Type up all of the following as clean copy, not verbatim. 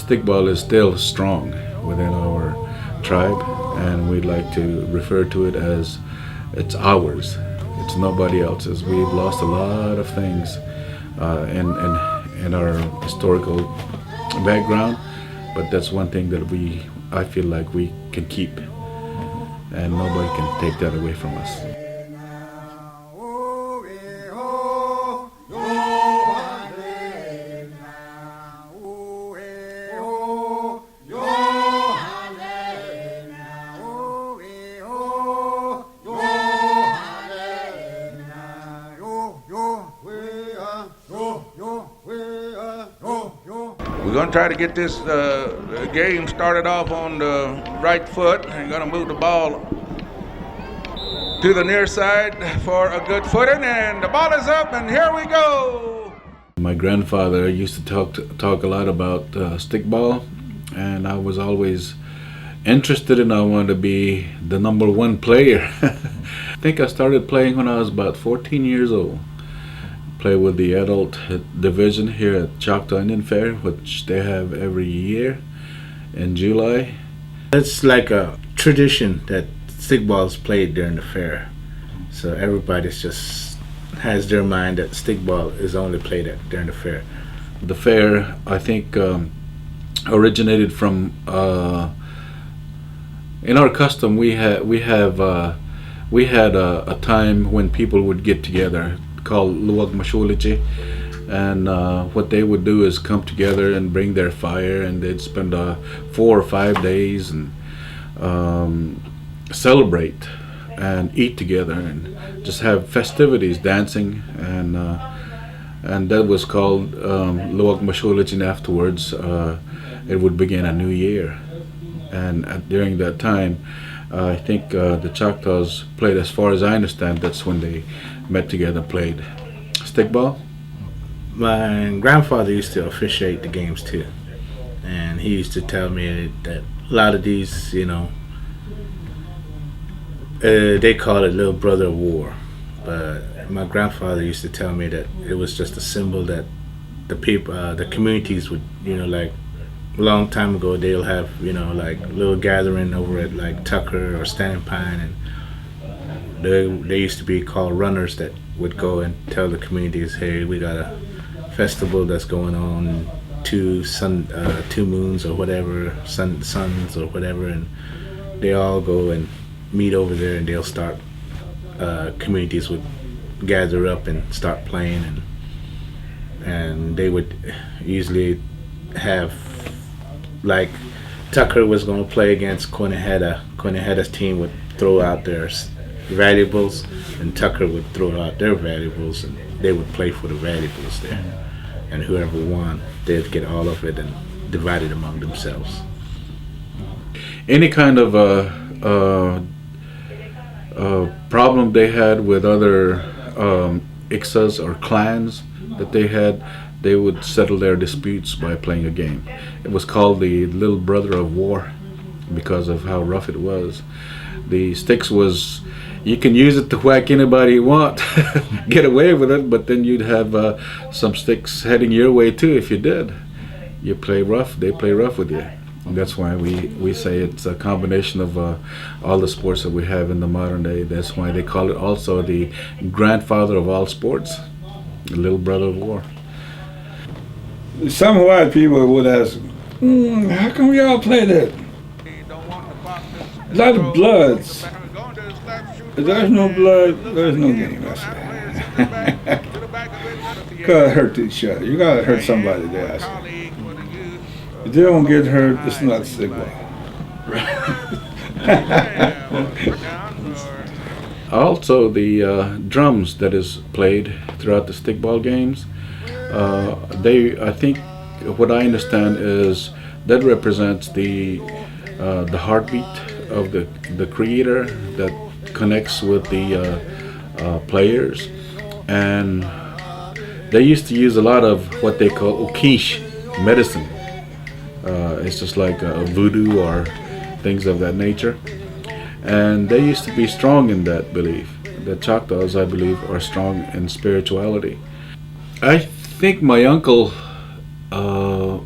Stickball is still strong within our tribe, and we'd like to refer to it as it's ours. It's nobody else's. We've lost a lot of things in our historical background, but that's one thing that I feel like we can keep, and nobody can take that away from us. We're going to try to get this game started off on the right foot. We're going to move the ball to the near side for a good footing, and the ball is up, and here we go. My grandfather used to talk a lot about stickball, and I was always interested, and I wanted to be the #1 player. I think I started playing when I was about 14 years old. Play with the adult division here at Choctaw Indian Fair, which they have every year in July. It's like a tradition that stickball is played during the fair. So everybody's just has their mind that stickball is only played during the fair. The fair, I think, originated from in our custom. We had a time when people would get together called Luwag Mashulichi, and what they would do is come together and bring their fire, and they'd spend 4 or 5 days and celebrate and eat together and just have festivities, dancing, and that was called Luwag Mashulichi. And afterwards it would begin a new year, and during that time I think the Choctaws played, as far as I understand, that's when they met together and played stickball. My grandfather used to officiate the games too, and he used to tell me that a lot of these, they call it little brother of war, but my grandfather used to tell me that it was just a symbol that the people, the communities would, like a long time ago, they'll have, like little gathering over at like Tucker or Standing Pine, and they used to be called runners that would go and tell the communities, hey, we got a festival that's going on, two moons or whatever, suns or whatever, and they all go and meet over there, and they'll start, communities would gather up and start playing, and they would usually have, like, Tucker was going to play against Coneheada. Coneheada's team would throw out their valuables, and Tucker would throw out their valuables, and they would play for the valuables there. And whoever won, they'd get all of it and divide it among themselves. Any kind of problem they had with other Ixas or clans that they had, they would settle their disputes by playing a game. It was called the little brother of war because of how rough it was. The sticks was, you can use it to whack anybody you want, get away with it, but then you'd have some sticks heading your way too if you did. You play rough, they play rough with you. And that's why we say it's a combination of all the sports that we have in the modern day. That's why they call it also the grandfather of all sports, the little brother of war. Some white people would ask, how come we all play that? A lot of bloods. If there's no blood, there's no game, I say. You gotta hurt each other. You gotta hurt somebody there, I say. If they don't get hurt, it's not stickball. Also, the drums that is played throughout the stickball games, I think what I understand is that represents the heartbeat of the creator that connects with the players, and they used to use a lot of what they call okish medicine. It's just like voodoo or things of that nature, and they used to be strong in that belief. The Choctaws, I believe, are strong in spirituality. I think my uncle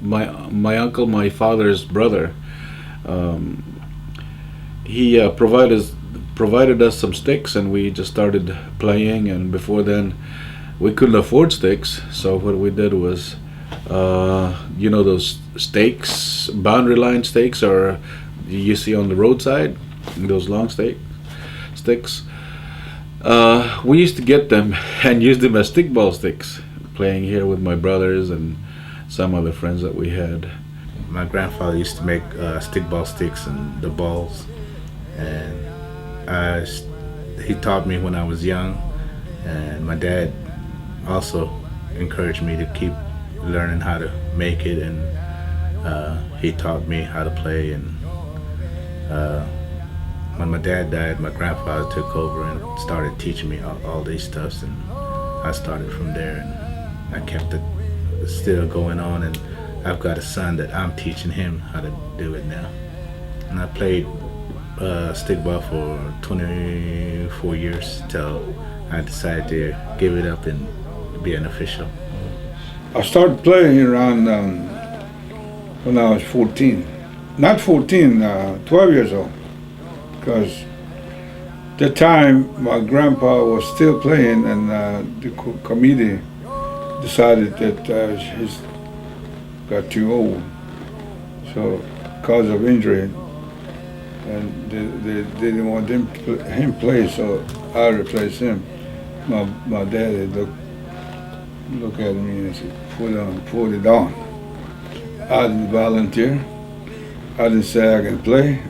my uncle, my father's brother, he provided us some sticks, and we just started playing. And before then, we couldn't afford sticks, so what we did was, those stakes, boundary line stakes, or you see on the roadside, those long sticks. We used to get them and use them as stickball sticks, playing here with my brothers and some other friends that we had. My grandfather used to make stickball sticks and the balls, and he taught me when I was young, and my dad also encouraged me to keep learning how to make it, and he taught me how to play. And when my dad died, my grandfather took over and started teaching me all these stuffs, and I started from there, and I kept it still going on, and I've got a son that I'm teaching him how to do it now. And I played stickball for 24 years till I decided to give it up and be an official. I started playing around when I was 14. Not 14, 12 years old. Because at the time my grandpa was still playing, and the committee decided that he's got too old. So because of injury, and they didn't want him play, so I replaced him. My daddy looked at me and said, put it on. I didn't volunteer. I didn't say I can play.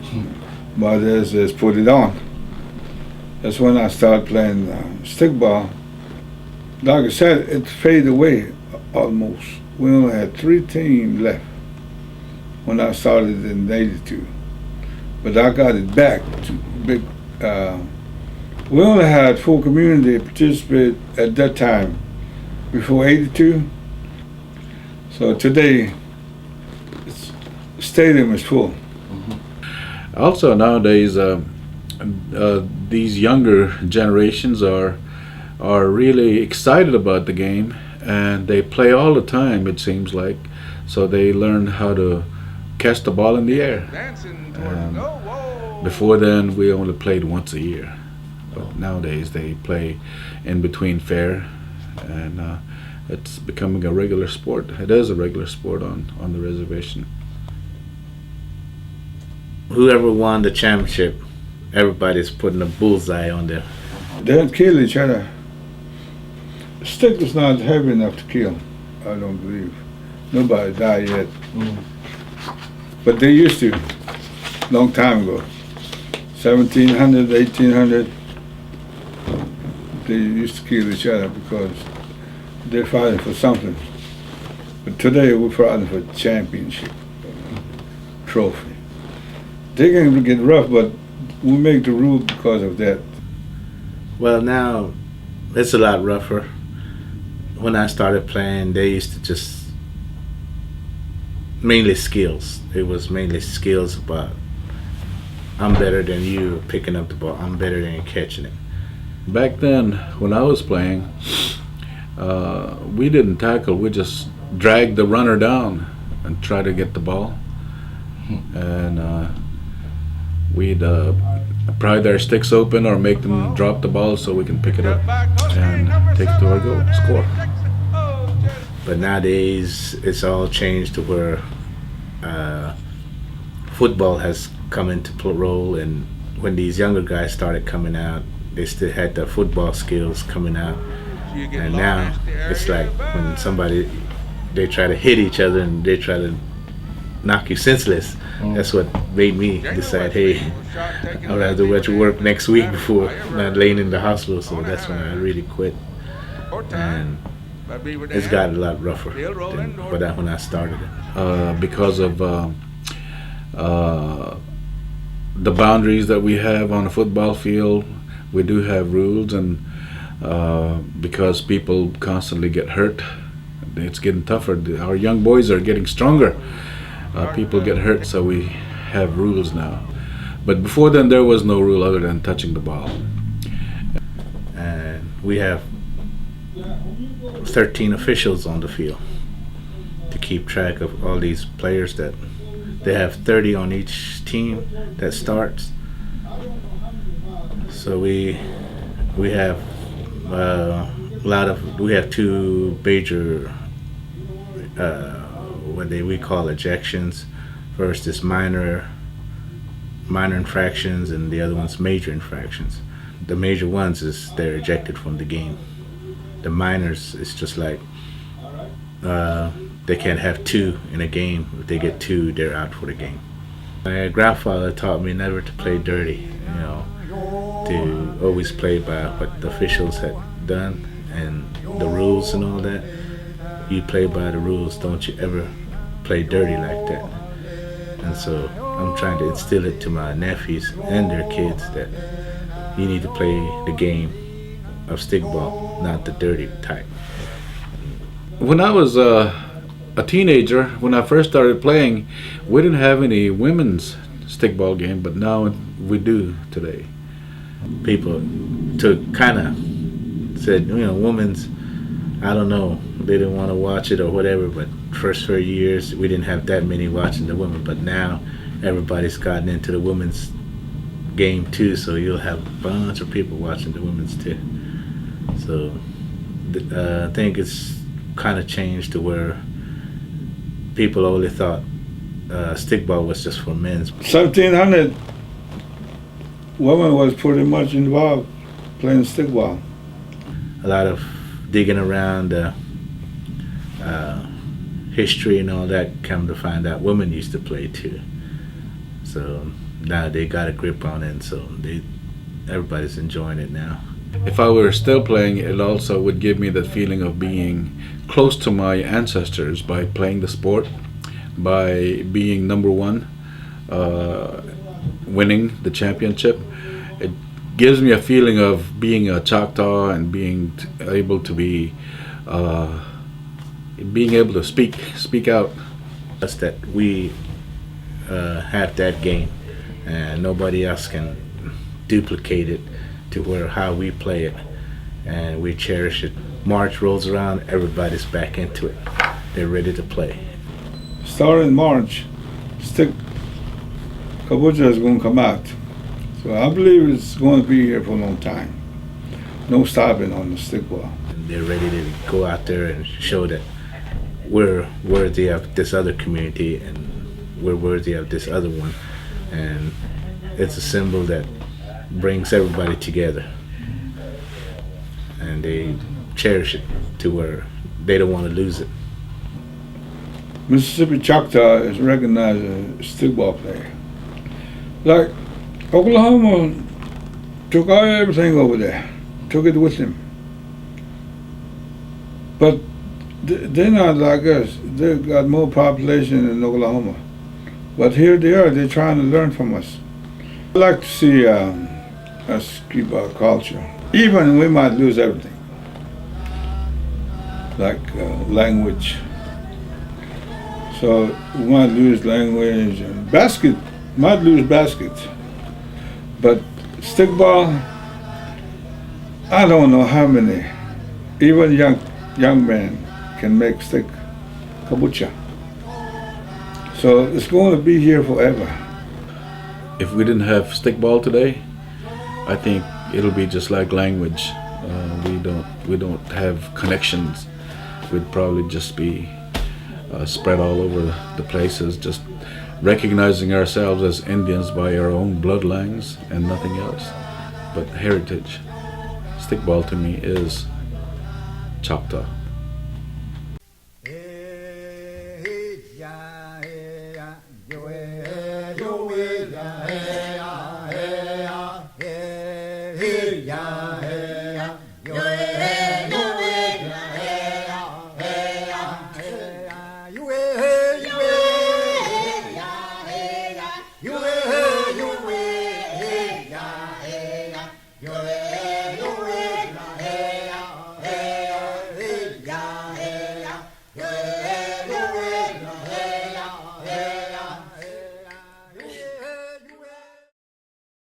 My dad says, put it on. That's when I started playing stickball. Like I said, it faded away almost. We only had 3 teams left when I started in '82. But I got it back to big. We only had 4 community participate at that time before '82. So today, stadium is full. Also nowadays, these younger generations are really excited about the game, and they play all the time, it seems like. So they learn how to catch the ball in the air. Before then, we only played once a year, but nowadays they play in between fair, and it's becoming a regular sport. It is a regular sport on the reservation. Whoever won the championship, everybody's putting a bullseye on there. They don't kill each other. The stick is not heavy enough to kill, I don't believe. Nobody died yet. But they used to, long time ago. 1700, 1800, they used to kill each other because they're fighting for something. But today we're fighting for championship, trophy. They can get rough, but we make the rule because of that. Well, now it's a lot rougher. When I started playing, they used to just mainly skills. It was mainly skills about I'm better than you picking up the ball. I'm better than you catching it. Back then, when I was playing, we didn't tackle. We just dragged the runner down and try to get the ball. And we'd pry their sticks open or make them drop the ball so we can pick it up and take it to our goal, score. But nowadays, it's all changed to where football has come into role, and when these younger guys started coming out, they still had the football skills coming out. And now, it's like when they try to hit each other and they try to knock you senseless. That's what made me decide, hey, I'd rather go to work next week before not laying in the hospital. So that's when I really quit. And it's got a lot rougher than when I started it. Because of the boundaries that we have on a football field, we do have rules, and because people constantly get hurt, it's getting tougher. Our young boys are getting stronger. People get hurt, so we have rules now. But before then, there was no rule other than touching the ball. And we have 13 officials on the field to keep track of all these players that they have 30 on each team that starts. So we have we have two major we call ejections. First is minor infractions, and the other one's major infractions. The major ones is they're ejected from the game. The minors is just like they can't have two in a game. If they get two, they're out for the game. My grandfather taught me never to play dirty, to always play by what the officials had done and the rules and all that. You play by the rules, don't you ever play dirty like that. And so I'm trying to instill it to my nephews and their kids that you need to play the game of stickball, not the dirty type. When I was a teenager, when I first started playing, we didn't have any women's stickball game, but now we do today. People kind of said, women's, I don't know, they didn't want to watch it or whatever, but first 4 years we didn't have that many watching the women, but now everybody's gotten into the women's game too, so you'll have a bunch of people watching the women's too. So I think it's kind of changed to where people only thought stickball was just for men's. 1700, women was pretty much involved playing stickball. A lot of digging around history and all that, come to find out women used to play too. So now they got a grip on it, so everybody's enjoying it now. If I were still playing, it also would give me the feeling of being close to my ancestors by playing the sport, by being number one, winning the championship. It gives me a feeling of being a Choctaw and being able to speak out. That's that we have that game, and nobody else can duplicate it to how we play it, and we cherish it. March rolls around, everybody's back into it. They're ready to play. Starting March, Kabucha is going to come out. So I believe it's going to be here for a long time. No stopping on the stickball. And they're ready to go out there and show that we're worthy of this other community and we're worthy of this other one. And it's a symbol that brings everybody together. And they cherish it to where they don't want to lose it. Mississippi Choctaw is recognized as a stickball player. Like Oklahoma took everything over there, took it with them. But they're not like us. They've got more population in Oklahoma. But here they are, they're trying to learn from us. I like to see us keep our culture. Even we might lose everything, like language. So we might lose language, and might lose baskets. But stickball, I don't know how many, even young men can make stick kabucha. So it's going to be here forever. If we didn't have stickball today, I think it'll be just like language. We don't have connections. We'd probably just be spread all over the places, just recognizing ourselves as Indians by our own bloodlines and nothing else but heritage. Stickball to me is Choctaw.